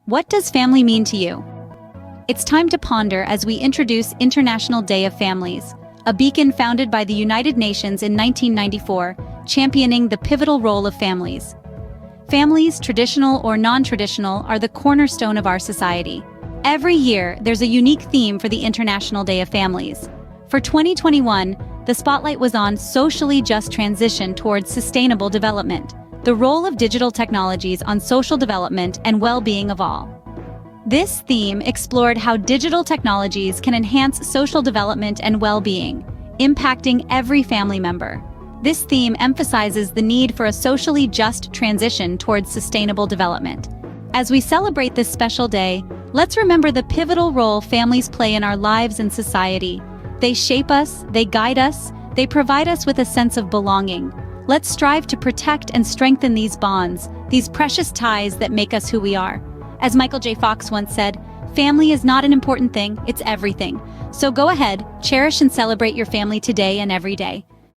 What does family mean to you? It's time to ponder as we introduce International Day of Families, a beacon founded by the United Nations in 1994, championing the pivotal role of families. Families, traditional or non-traditional, are the cornerstone of our society. Every year, there's a unique theme for the International Day of Families. For 2021, the spotlight was on socially just transition towards sustainable development, the role of digital technologies on social development and well-being of all. This theme explored how digital technologies can enhance social development and well-being, impacting every family member. This theme emphasizes the need for a socially just transition towards sustainable development. As we celebrate this special day, let's remember the pivotal role families play in our lives and society. They shape us, they guide us, they provide us with a sense of belonging. Let's strive to protect and strengthen these bonds, these precious ties that make us who we are. As Michael J. Fox once said, family is not an important thing, it's everything. So go ahead, cherish and celebrate your family today and every day.